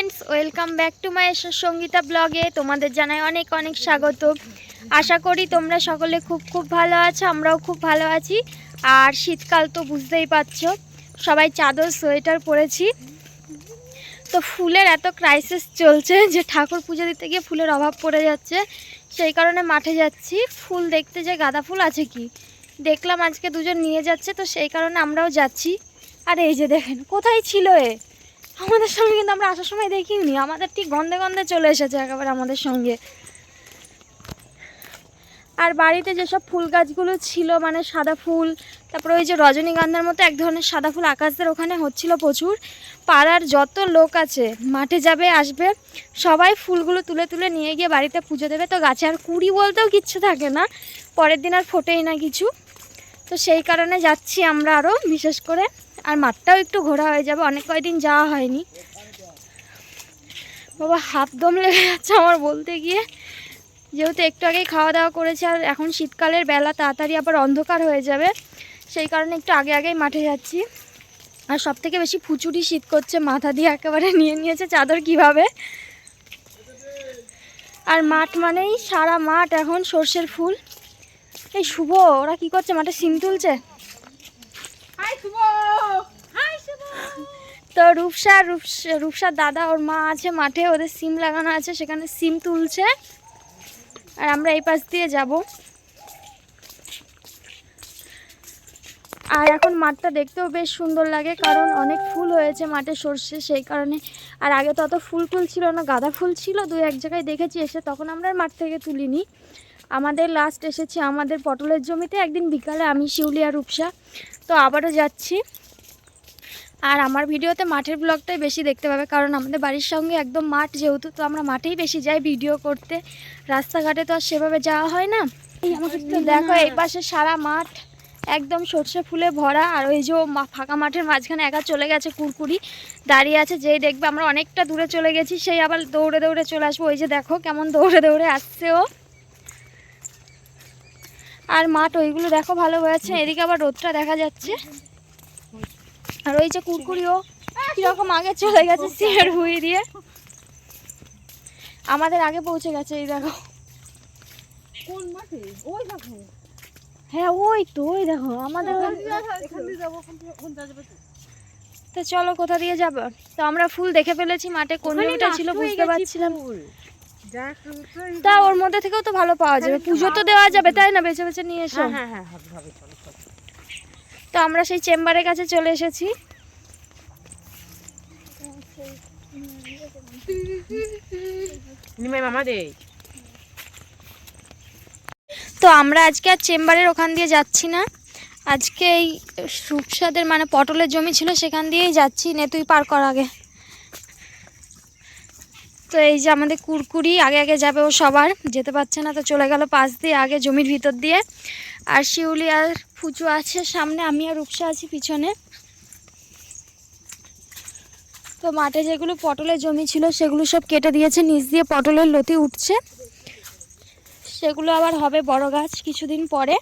Friends welcome back to my Sangeeta ब्लगे तुम्हारे जानाई अनेक अनेक स्वागत। आशा करी तुम्हारा सकले खूब खूब भालो आछो, आमराओ खूब भालो आछि। और शीतकाल तो बुझतेई पारछो, सबाई चादर सोয়েটার परेछि। तो फुलेर एत क्राइसिस चलছে যে ঠাকুর পুজো দিতে গিয়ে ফুলের অভাব পড়ে যাচ্ছে, সেই কারণে মাঠে যাচ্ছি ফুল দেখতে। যে গাঁদা ফুল আছে কি দেখলাম আজকে দুজন নিয়ে যাচ্ছে, তো সেই কারণে আমরাও যাচ্ছি। আর এই যে দেখেন কোথায় ছিল এ, আমাদের সঙ্গে কিন্তু আমরা আসার সময় দেখিনি, আমাদের ঠিক গন্ধে গন্ধে চলে এসেছে একেবারে আমাদের সঙ্গে। আর বাড়িতে যেসব ফুল গাছগুলো ছিল মানে সাদা ফুল, তারপরে ওই যে রজনীগন্ধার মতো এক ধরনের সাদা ফুল আকাশদের ওখানে হচ্ছিল প্রচুর। পাড়ার যত লোক আছে মাঠে যাবে আসবে সবাই ফুলগুলো তুলে তুলে নিয়ে গিয়ে বাড়িতে পুজো দেবে। তো গাছে আর কুড়ি বলতেও কিচ্ছু থাকে না, পরের দিন আর ফোটেই না কিছু। তো সেই কারণে যাচ্ছি আমরা আরও বিশেষ করে। আর মাঠটাও একটু ঘোরা হয়ে যাবে, অনেক কয়দিন যাওয়া হয়নি। বাবা হাত দম লেগে যাচ্ছে আমার বলতে গিয়ে, যেহেতু একটু আগেই খাওয়া দাওয়া করেছে। আর এখন শীতকালের বেলা তাড়াতাড়ি আবার অন্ধকার হয়ে যাবে, সেই কারণে একটু আগে আগেই মাঠে যাচ্ছি। আর সবথেকে বেশি ফুচুরি শীত করছে, মাথা দিয়ে একেবারে নিয়ে নিয়েছে চাদর কিভাবে। আর মাঠ মানেই সারা মাঠ এখন সর্ষের ফুল। এই শুভ ওরা কি করছে, মাঠে সিম তুলছে। তো রূপসার দাদা ওর মা আছে মাঠে, ওদের সিম লাগানো আছে, সেখানে সিম তুলছে। আর আমরা এই পাশ দিয়ে যাব। আর এখন মাঠটা দেখতেও বেশ সুন্দর লাগে, কারণ অনেক ফুল হয়েছে মাঠে সর্ষে, সেই কারণে। আর আগে তো অত ফুল ছিল না, গাঁদা ফুল ছিল দু এক জায়গায় দেখেছি এসে, তখন আমরা মাঠ থেকে তুলিনি। আমাদের লাস্ট এসেছি আমাদের পটলের জমিতে একদিন বিকালে, আমি শিউলি আর রূপসা। তো আবারও যাচ্ছি। আর আমার ভিডিওতে মাঠের ব্লগটাই বেশি দেখতে পাবে, কারণ আমাদের বাড়ির সঙ্গে একদম মাঠ যেহেতু, তো আমরা মাঠেই বেশি যাই ভিডিও করতে। রাস্তাঘাটে তো আর সেভাবে যাওয়া হয় না। এই আমাকে তো দেখো এই পাশে সারা মাঠ একদম সর্ষে ফুলে ভরা। আর ওই যে ফাঁকা মাঠের মাঝখানে একা চলে গেছে কুরকুরি, দাঁড়িয়ে আছে। যেই দেখবে আমরা অনেকটা দূরে চলে গেছি, সেই আবার দৌড়ে দৌড়ে চলে আসবো। ওই যে দেখো কেমন দৌড়ে দৌড়ে আসছে ও। আর মাঠ ওইগুলো দেখো ভালো হয়েছে, এদিকে আবার রোদটা দেখা যাচ্ছে। আর ওই যে কুরকুরিও কিরকম আগে চলে গেছে সিমের ভুঁই দিয়ে, আমাদের আগে পৌঁছে গেছে। এই দেখো কোন মাঠে, ওই দেখো। হ্যাঁ ওই তো, ওই দেখো আমাদের। তো চলো কোথা দিয়ে যাবো। তো আমরা ফুল দেখে ফেলেছি মাঠে, কোন জমিটা ছিল বুঝতে পারছিলাম। তা ওর মধ্যে থেকেও তো ভালো পাওয়া যাবে, পুজো তো দেওয়া যাবে তাই না, বেছে বেছে নিয়ে এসো। তো আমরা সেই চেম্বারের কাছে চলে এসেছি। তো আমরা আজকে আর চেম্বারের ওখান দিয়ে যাচ্ছি না, আজকে এই রূপসাদের মানে পটলের জমি ছিল সেখান দিয়েই যাচ্ছি, নেতুই পার করার আগে। তো এই যে আমাদের কুরকুরি আগে আগে যাবে, ও সবার যেতে পারছে না, তো চলে গেল পাশ দিয়ে আগে জমির ভিতর দিয়ে। আর শিউলি আর ফুচু আছে সামনে, আমি আর রূপসা আছি পিছনে। তো মাঠে যেগুলো পটলের জমি ছিল সেগুলো সব কেটে দিয়েছে, নিচ দিয়ে পটলের লতি উঠছে, সেগুলো আবার হবে বড় গাছ কিছুদিন পরে।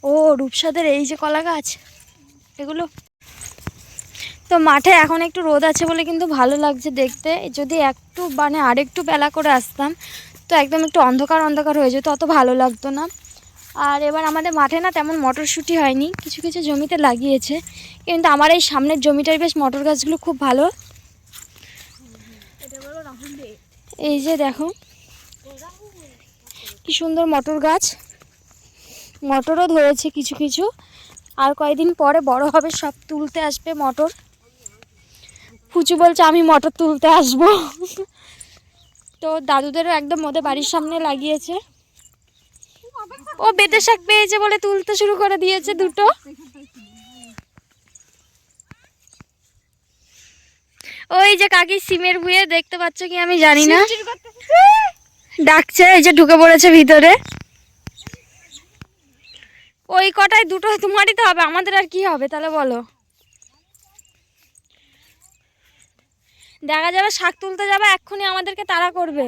ও রূপসাদের এই যে কলা গাছ এগুলো। তো মাঠে এখন একটু রোদ আছে বলে কিন্তু ভালো লাগছে দেখতে। যদি একটু মানে আরেকটু বেলা করে আসতাম তো একদম একটু অন্ধকার অন্ধকার হয়ে যেত, অত ভালো লাগতো না। আর এবার আমাদের মাঠে না তেমন মটরশুঁটি হয়নি, কিছু কিছু জমিতে লাগিয়েছে, কিন্তু আমার এই সামনের জমিটার বেশ মটর গাছগুলো খুব ভালো। এই যে দেখো কি সুন্দর মটর গাছ, মটরও ধরেছে কিছু কিছু। আর কয়েকদিন পরে বড় হবে, সব তুলতে আসবে মটর। ফুচু বলছে আমি মটর তুলতে আসবো। তো দাদুদেরও একদম ওদের বাড়ির সামনে লাগিয়েছে, ও বেতে শাক পেয়েছে বলে তুলতে শুরু করে দিয়েছে দুটো। ওই যে কাকি সিমের ভুঁয়ে দেখতে পাচ্ছ কি আমি জানি না, ডাকছে। এই যে ঢুকে পড়েছে ভিতরে। ওই কটায় দুটো তোমারই তো হবে, আমাদের আর কি হবে তাহলে বলো। দেখা যাবে শাক তুলতে যাবে এক্ষুনি আমাদেরকে তাড়া করবে।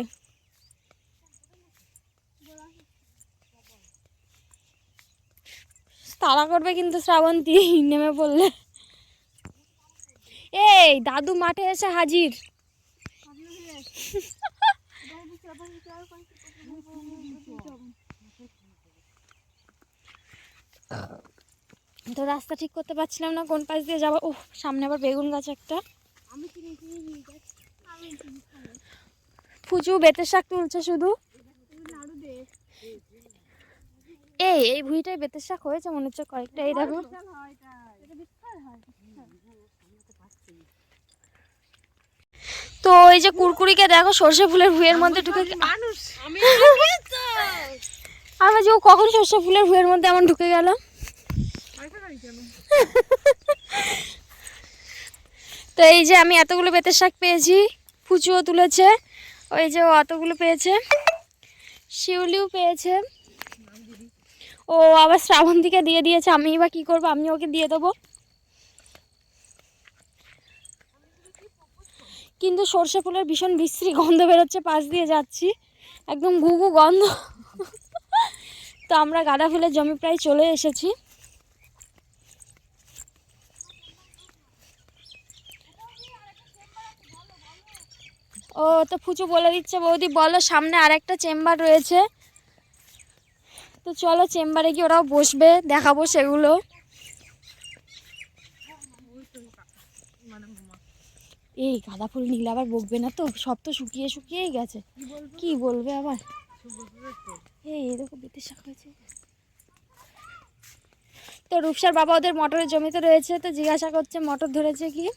তাড়া করবে কিন্তু শ্রাবন্তী নেমে পড়লে। এই দাদু মাঠে এসে হাজির। তো রাস্তা ঠিক করতে পারছিলাম না কোন পাশ দিয়ে যাবো। ও সামনে আবার বেগুন গাছ একটা। ফুচু বেতের শাক তুলছে শুধু। এই ভুঁইটাই বেতের শাক হয়েছে মনে হচ্ছে কয়েকটা। এই দেখো তো এই যে কুরকুরিকে দেখো সর্ষে ফুলের ভুঁইয়ের মধ্যে ঢুকে। আমি যে ও কখন সর্ষে ফুলের ভুঁইয়ের মধ্যে এমন ঢুকে গেল। তো এই যে আমি এতগুলো বেতের শাক পেয়েছি, ফুচুও তুলেছে, ওই যে ও অতগুলো পেয়েছে, শিউলিও পেয়েছে। ও আবার শ্রাবন্তীকে দিয়ে দিয়েছে, আমি বা কি করবো, আমি ওকে দিয়ে দেবো। কিন্তু সর্ষে ফুলের ভীষণ বিশ্রী গন্ধ বেরোচ্ছে, পাশ দিয়ে যাচ্ছি একদম ঘুঘু গন্ধ। তো আমরা গাঁদা ফুলের জমি প্রায় চলে এসেছি। ও তো ফুচু বলে দিচ্ছে, বৌদি বলো সামনে আরেকটা চেম্বার রয়েছে। তো চলো চেম্বারে গিয়ে ওরাও বসবে, দেখাবো সেগুলো। এই গাঁদা ফুল নিলে আবার বকবে না তো? সব তো শুকিয়ে শুকিয়েই গেছে, কি বলবে আবার। এই দেখো বেতের শাক হয়েছে। তো রূপসার বাবা ওদের মটরের জমিতে রয়েছে, তো জিজ্ঞাসা করছে মটর ধরেছে কি।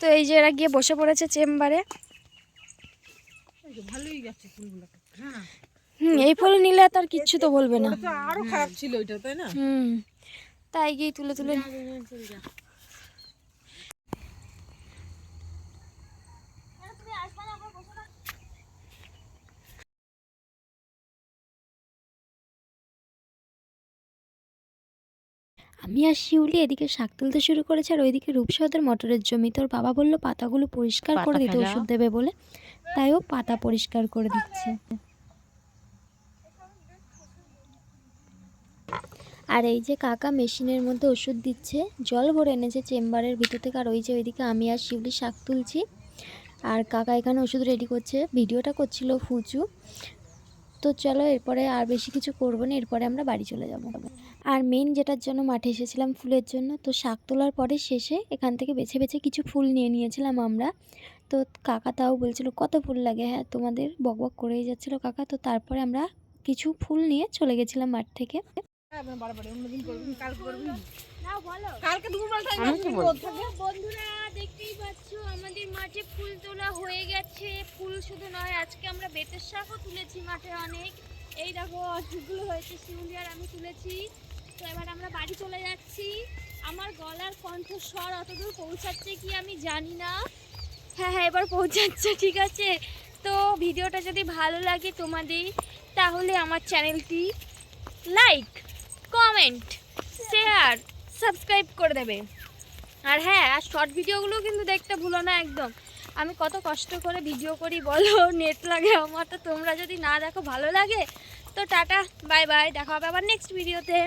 তো এই যে এরা গিয়ে বসে পড়েছে চেম্বারে। এই ফুল নিলে তার কিচ্ছু তো বলবে না। আরো খারাপ ছিল ওইটা, তাই না? তাই গিয়ে তুলে তুলে আমি আর শিউলি এদিকে শাক তুলতে শুরু করেছে, আর ওইদিকে রূপসা ওদের মটরের জমি। তোর বাবা বললো পাতাগুলো পরিষ্কার করে দিতে, ওষুধ দেবে বলে, তাই ও পাতা পরিষ্কার করে দিচ্ছে। আর এই যে কাকা মেশিনের মধ্যে ওষুধ দিচ্ছে, জল ভরে এনেছে চেম্বারের ভিতর থেকে। আর ওই যে ওইদিকে আমি আর শিউলি শাক তুলছি, আর কাকা এখানে ওষুধ রেডি করছে, ভিডিওটা করছিল ফুচু। তো চলো এরপরে আর বেশি কিছু করবো না, এরপরে আমরা বাড়ি চলে যাব। আর মেন যেটার জন্য মাঠে এসেছিলাম ফুলের জন্য, তো শাক তোলার পরে শেষে এখান থেকে বেছে বেছে কিছু ফুল নিয়ে নিয়েছিলাম আমরা। তো কাকা তাও বলছিল কত ফুল লাগে, হ্যাঁ তোমাদের বকবক করেই যাচ্ছিলো কাকা। তো তারপরে আমরা কিছু ফুল নিয়ে চলে গেছিলাম মাঠ থেকে। বন্ধুরা দেখতেই পাচ্ছ আমাদের মাঠে ফুল তোলা হয়ে গেছে। ফুল শুধু নয়, আজকে আমরা বেতের শাকও তুলেছি মাঠে অনেক। এই দেখো অনেকগুলো হয়েছে, শিউলি আর আমি তুলেছি। তো এবার আমরা বাড়ি চলে যাচ্ছি। আমার গলার কণ্ঠস্বর অতদূর পৌঁছাচ্ছে কি আমি জানি না। হ্যাঁ এবার পৌঁছাচ্ছে, ঠিক আছে। তো ভিডিওটা যদি ভালো লাগে তোমাদের, তাহলে আমার চ্যানেলটি লাইক, কমেন্ট, শেয়ার, সাবস্ক্রাইব করে দেবে। আর হ্যাঁ, আর শর্ট ভিডিওগুলো কিন্তু দেখতে ভুলো না একদম। আমি কত কষ্ট করে ভিডিও করি বলো, নেট লাগে আমার। তো তোমরা যদি না দেখো, ভালো লাগে তো টাটা বাই বাই, দেখা হবে আবার নেক্সট ভিডিওতে।